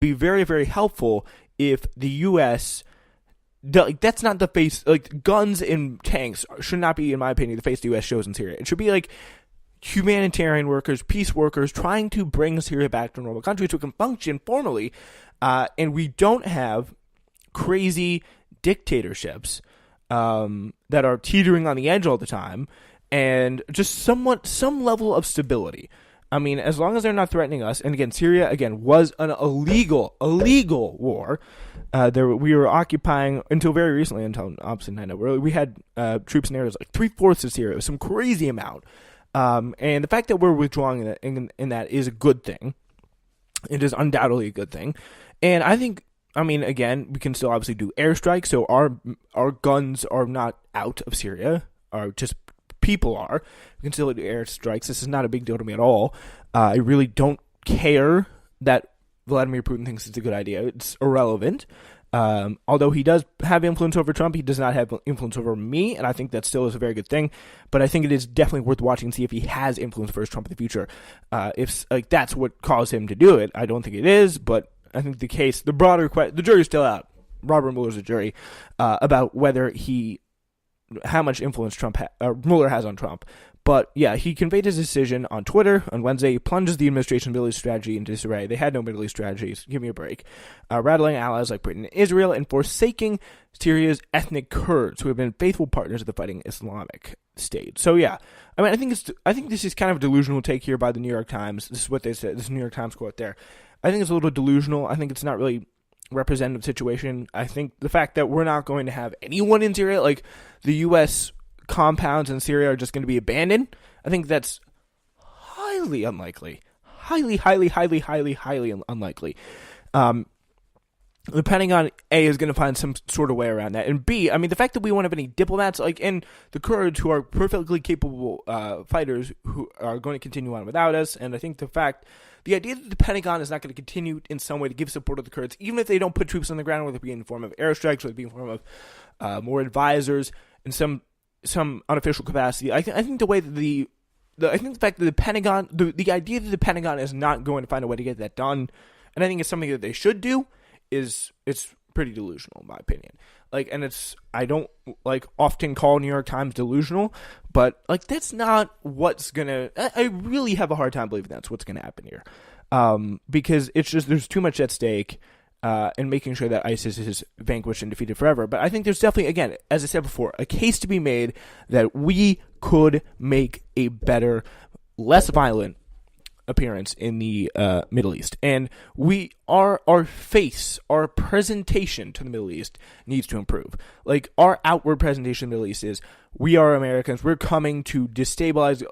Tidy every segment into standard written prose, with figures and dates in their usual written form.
be very, very helpful if the U.S. That's not the face. Like, guns and tanks should not be, in my opinion, the face the U.S. shows in Syria. It should be like humanitarian workers, peace workers, trying to bring Syria back to a normal country so it can function formally. And we don't have crazy dictatorships that are teetering on the edge all the time, and just some level of stability. I mean, as long as they're not threatening us, and again, Syria was an illegal war. We were occupying until very recently, until obviously 9/11. We had troops in areas like 3/4 of Syria. It was some crazy amount, and the fact that we're withdrawing in that is a good thing. It is undoubtedly a good thing, and I think. I mean, again, we can still obviously do airstrikes, so our guns are not out of Syria, or just people are. We can still do airstrikes. This is not a big deal to me at all. I really don't care that Vladimir Putin thinks it's a good idea. It's irrelevant. Although he does have influence over Trump, he does not have influence over me, and I think that still is a very good thing. But I think it is definitely worth watching to see if he has influence over Trump in the future. If that's what caused him to do it, I don't think it is, but I think the jury's still out. Robert Mueller's a jury about how much influence Mueller has on Trump. But yeah, he conveyed his decision on Twitter on Wednesday. He plunges the administration's Middle East strategy into disarray. They had no Middle East strategies. Give me a break. Rattling allies like Britain and Israel, and forsaking Syria's ethnic Kurds, who have been faithful partners of the fighting Islamic State. So yeah, I mean, I think this is kind of a delusional take here by the New York Times. This is what they said. This is a New York Times quote there. I think it's a little delusional. I think it's not really representative situation. I think the fact that we're not going to have anyone in Syria, like the U.S. compounds in Syria are just going to be abandoned, I think that's highly unlikely. Highly unlikely. The Pentagon, A, is going to find some sort of way around that. And B, I mean, the fact that we won't have any diplomats, and the Kurds, who are perfectly capable fighters, who are going to continue on without us. And I think the idea that the Pentagon is not going to continue in some way to give support to the Kurds, even if they don't put troops on the ground, whether it be in the form of airstrikes, whether it be in the form of more advisors, in some unofficial capacity. I think the way that I think the fact that the Pentagon, the idea that the Pentagon is not going to find a way to get that done, and I think it's something that they should do, it's pretty delusional in my opinion. I don't often call New York Times delusional, but that's not what's gonna. I really have a hard time believing that's what's gonna happen here, because it's just there's too much at stake, and making sure that ISIS is vanquished and defeated forever. But I think there's definitely, again, as I said before, a case to be made that we could make a better, less violent appearance in the Middle East, and our presentation to the Middle East needs to improve. Our outward presentation to the Middle East is, we are Americans, we're coming to destabilize,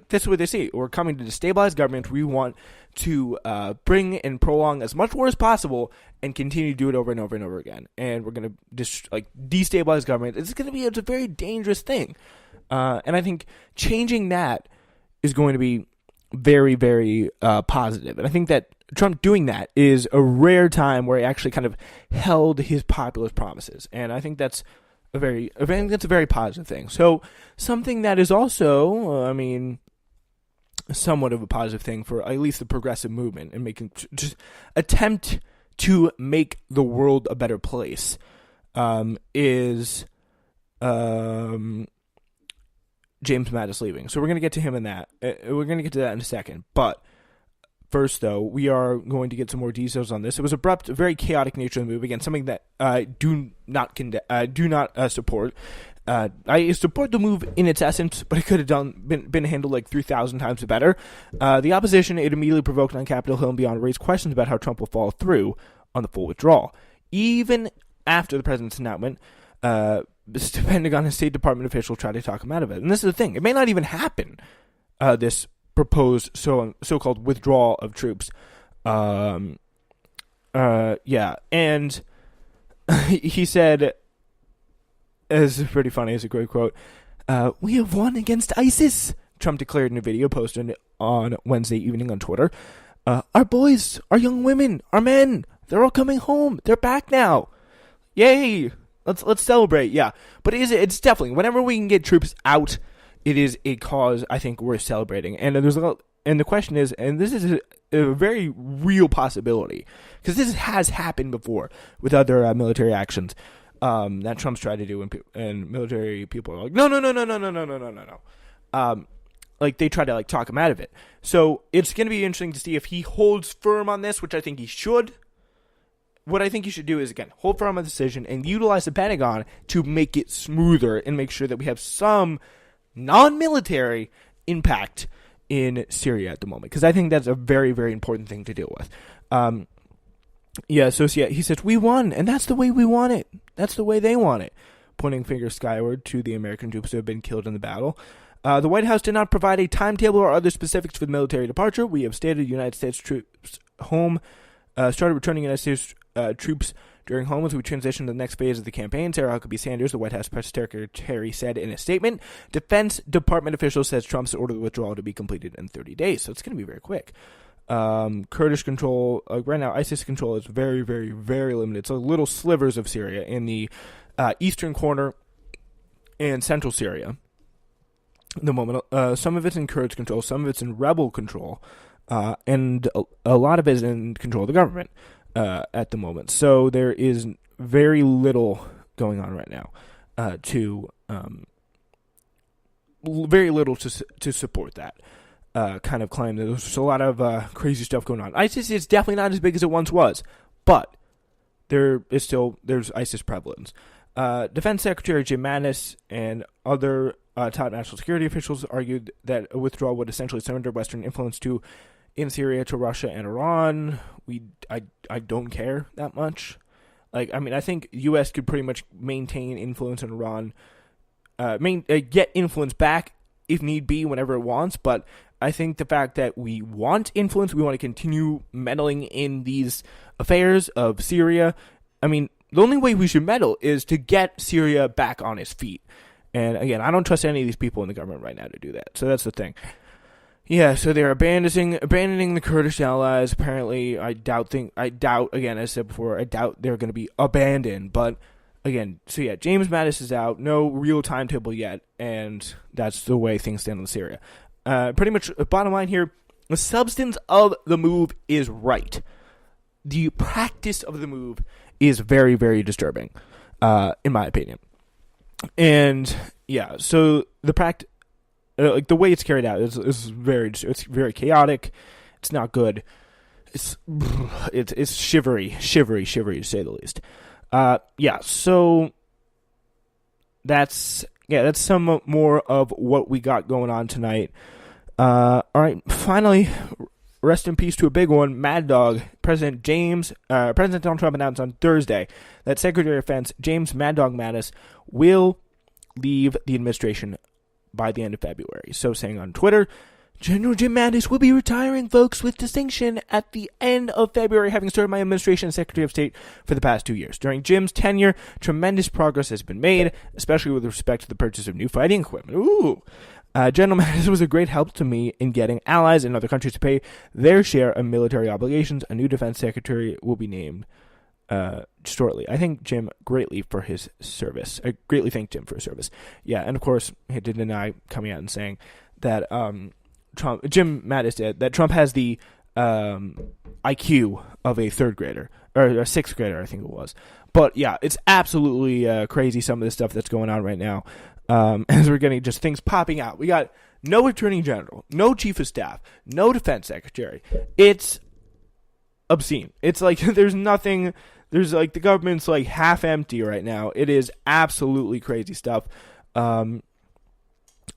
that's what they say, we're coming to destabilize governments. We want to bring and prolong as much war as possible and continue to do it over and over and over again, and we're going to destabilize government. It's a very dangerous thing, and I think changing that is going to be very, very positive. And I think that Trump doing that is a rare time where he actually kind of held his populist promises. And I think that's a very positive thing. So something that is also, somewhat of a positive thing for at least the progressive movement, and making just attempt to make the world a better place, is James Mattis leaving. So we're going to get to him in that. We're going to get to that in a second. But first, though, we are going to get some more details on this. It was abrupt, very chaotic nature of the move. Again, something that I do not support. I support the move in its essence, but it could have been handled 3,000 times better. The opposition it immediately provoked on Capitol Hill and beyond raised questions about how Trump will follow through on the full withdrawal. Even after the president's announcement, the Pentagon and State Department officials try to talk him out of it. And this is the thing. It may not even happen, this proposed so-called withdrawal of troops. And he said, this is pretty funny, it's a great quote, "We have won against ISIS," Trump declared in a video posted on Wednesday evening on Twitter. "Our boys, our young women, our men, they're all coming home. They're back now. Yay! Let's celebrate." Yeah, but it's definitely, whenever we can get troops out, it is a cause I think worth celebrating. And there's And the question is, and this is a very real possibility, because this has happened before with other military actions that Trump's tried to do, and military people are like, no. Like, they try to, like, talk him out of it. So it's going to be interesting to see if he holds firm on this, which I think he should. What I think he should do is, again, hold firm on the decision and utilize the Pentagon to make it smoother and make sure that we have some non-military impact in Syria at the moment, because I think that's a very, very important thing to deal with. He says, we won, and that's the way we want it. That's the way they want it, pointing fingers skyward to the American troops who have been killed in the battle. The White House did not provide a timetable or other specifics for the military departure. We have stated United States troops started returning United States troops during home as we transition to the next phase of the campaign. Sarah Huckabee Sanders, the White House press secretary, said in a statement. Defense Department official says Trump's ordered the withdrawal to be completed in 30 days. So it's going to be very quick. Kurdish control, right now, ISIS control is very, very, very limited. So little slivers of Syria in the eastern corner and central Syria. At the moment, some of it's in Kurds control, some of it's in rebel control, and a lot of it is in control of the government at the moment. So there is very little going on right now very little to support that kind of claim. There's a lot of crazy stuff going on. ISIS is definitely not as big as it once was, but there's ISIS prevalence. Defense Secretary Jim Mattis and other top national security officials argued that a withdrawal would essentially surrender Western influence in Syria to Russia and Iran. I don't care that much. I think U.S. could pretty much maintain influence in Iran, get influence back if need be whenever it wants. But I think the fact that we want influence, we want to continue meddling in these affairs of Syria. The only way we should meddle is to get Syria back on its feet. And again, I don't trust any of these people in the government right now to do that. So that's the thing. Yeah, so they're abandoning the Kurdish allies. Apparently, I doubt, again, as I said before, I doubt they're going to be abandoned. But again, so yeah, James Mattis is out. No real timetable yet. And that's the way things stand in Syria. Pretty much, bottom line here, the substance of the move is right. The practice of the move is very, very disturbing, in my opinion. And yeah, so the the way it's carried out is very chaotic. It's not good. It's shivery to say the least. So that's some more of what we got going on tonight. All right, finally, rest in peace to a big one, Mad Dog. President Donald Trump announced on Thursday that Secretary of Defense James Mad Dog Mattis will leave the administration by the end of February. So saying on Twitter, General Jim Mattis will be retiring, folks, with distinction at the end of February, having served my administration as Secretary of State for the past 2 years. During Jim's tenure, tremendous progress has been made, especially with respect to the purchase of new fighting equipment. General Mattis was a great help to me in getting allies and other countries to pay their share of military obligations. A new defense secretary will be named shortly. I thank Jim greatly for his service. I greatly thank Jim for his service. Yeah, and of course, he did deny coming out and saying that Jim Mattis said that Trump has the IQ of a third grader, or a sixth grader, I think it was. But yeah, it's absolutely crazy, some of the stuff that's going on right now. As we're getting just things popping out. We got no attorney general, no chief of staff, no defense secretary. It's obscene. It's like there's nothing. There's like the government's like half empty right now. It is absolutely crazy stuff. So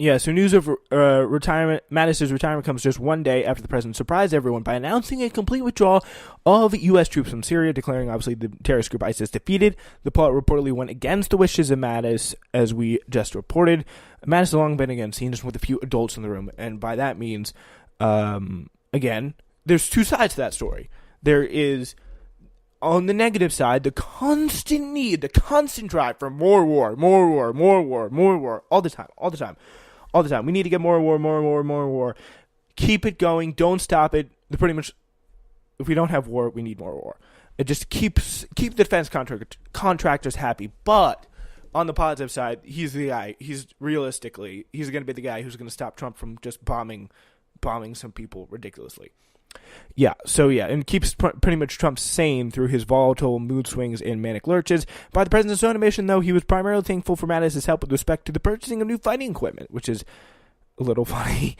news of Mattis' retirement comes just one day after the president surprised everyone by announcing a complete withdrawal of U.S. troops from Syria, declaring obviously the terrorist group ISIS defeated. The plot reportedly went against the wishes of Mattis, as we just reported. Mattis has long been again seen just with a few adults in the room, and by that means, again, there's two sides to that story. There is, on the negative side, the constant need, the constant drive for more war, all the time. We need to get more war. Keep it going. Don't stop it. Pretty much, if we don't have war, we need more war. It just keep the defense contractors happy. But on the positive side, he's the guy. He's going to be the guy who's going to stop Trump from just bombing bombing some people ridiculously. Yeah, so yeah, and keeps pretty much Trump sane through his volatile mood swings and manic lurches. By the president's own admission, though, he was primarily thankful for Mattis' help with respect to the purchasing of new fighting equipment, which is a little funny.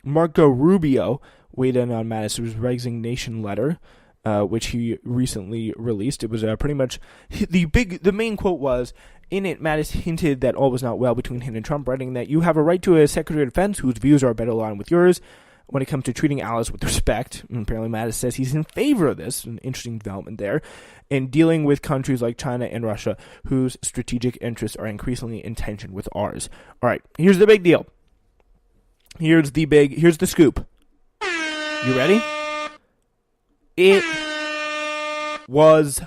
Marco Rubio weighed in on Mattis' resignation letter, which he recently released. It was pretty much the main quote was, in it, Mattis hinted that all was not well between him and Trump, writing that you have a right to a Secretary of Defense whose views are better aligned with yours when it comes to treating allies with respect. And apparently Mattis says he's in favor of this, an interesting development there, and dealing with countries like China and Russia whose strategic interests are increasingly in tension with ours. All right, here's the big deal. Here's the scoop. You ready? It was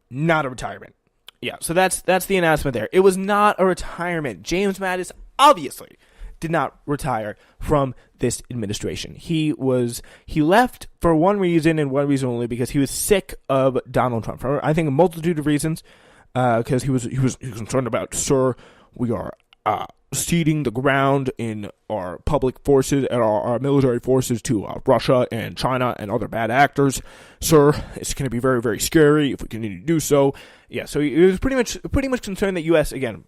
not a retirement. Yeah, so that's the announcement there. It was not a retirement. James Mattis obviously did not retire from this administration. He left for one reason and one reason only, because he was sick of Donald Trump. For, I think, a multitude of reasons. Because he was concerned about, sir, we are ceding the ground in our public forces and our military forces to Russia and China and other bad actors. Sir, it's going to be very, very scary if we continue to do so. Yeah, so he was pretty much concerned that U.S., again,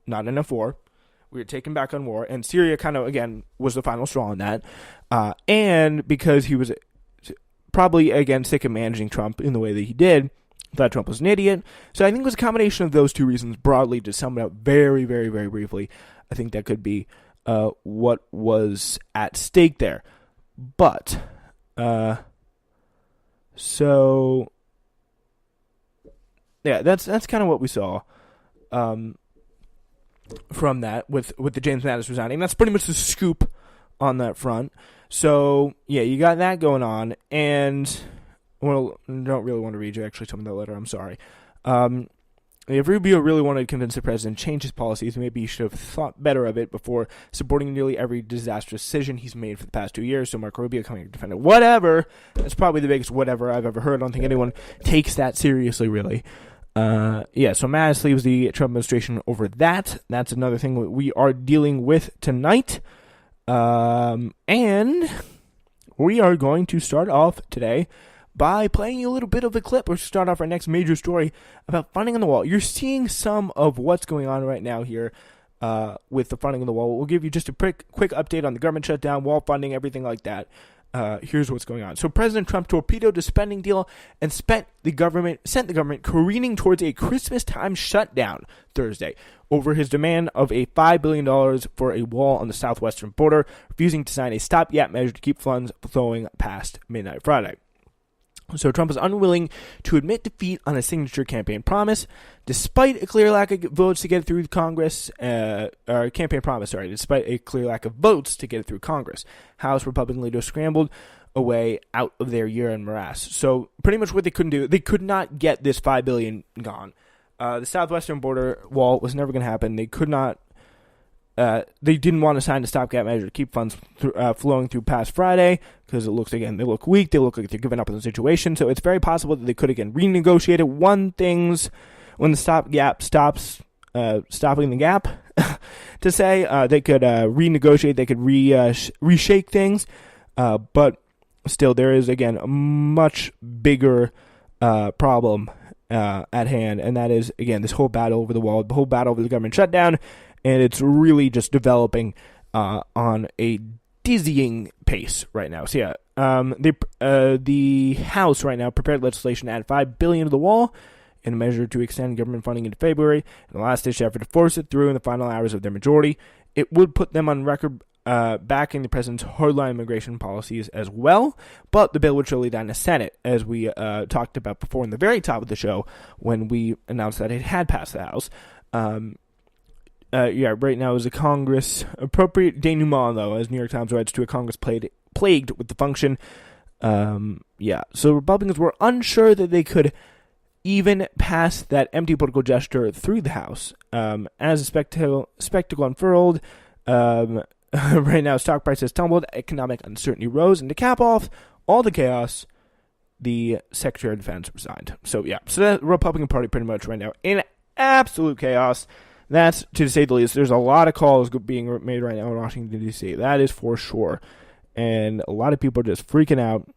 not enough war. We were taken back on war, and Syria kind of, again, was the final straw on that. And because he was probably, again, sick of managing Trump in the way that he did, thought Trump was an idiot. So I think it was a combination of those two reasons, broadly, to sum it up very, very, very briefly. I think that could be what was at stake there. But, so, yeah, that's kind of what we saw from that with the James Mattis resigning. That's pretty much the scoop on that front. So, yeah, you got that going on, and well, I don't really want to read you actually some of that letter. I'm sorry. If Rubio really wanted to convince the president to change his policies, maybe he should have thought better of it before supporting nearly every disastrous decision he's made for the past 2 years. So Marco Rubio coming to defend it. Whatever. That's probably the biggest whatever I've ever heard. I don't think anyone takes that seriously, really. So Mattis leaves the Trump administration over that. That's another thing we are dealing with tonight. And we are going to start off today by playing you a little bit of a clip, or start off our next major story about funding on the wall. You're seeing some of what's going on right now here with the funding on the wall. We'll give you just a quick update on the government shutdown, wall funding, everything like that. Here's what's going on. So President Trump torpedoed a spending deal and sent the government careening towards a Christmas-time shutdown Thursday over his demand of a $5 billion for a wall on the southwestern border, refusing to sign a stopgap measure to keep funds flowing past midnight Friday. So Trump is unwilling to admit defeat on a signature campaign promise, despite a clear lack of votes to get it through Congress. Despite a clear lack of votes to get it through Congress. House Republican leaders scrambled a way out of their year-end morass. So pretty much what they couldn't do, they could not get this $5 billion gone. The southwestern border wall was never going to happen. They could not. They didn't want to sign a stopgap measure to keep funds flowing through past Friday, because it looks, again, they look weak. They look like they're giving up on the situation. So it's very possible that they could, again, renegotiate it. When the stopgap stops stopping the gap, to say, they could renegotiate. They could reshake things. But still, there is, again, a much bigger problem at hand, and that is, again, this whole battle over the wall, the whole battle over the government shutdown. And it's really just developing on a dizzying pace right now. So yeah, the House right now prepared legislation to add $5 billion to the wall in a measure to extend government funding into February. In the last-ditch effort to force it through in the final hours of their majority, it would put them on record backing the president's hardline immigration policies as well. But the bill would surely die in the Senate, as we talked about before in the very top of the show when we announced that it had passed the House. Right now is a Congress appropriate denouement, though, as New York Times writes, to a Congress plagued with the function. So Republicans were unsure that they could even pass that empty political gesture through the House. As a spectacle unfurled, right now stock prices tumbled, economic uncertainty rose, and to cap off all the chaos, the Secretary of Defense resigned. So the Republican Party pretty much right now in absolute chaos. That's, to say the least. There's a lot of calls being made right now in Washington, D.C. That is for sure. And a lot of people are just freaking out.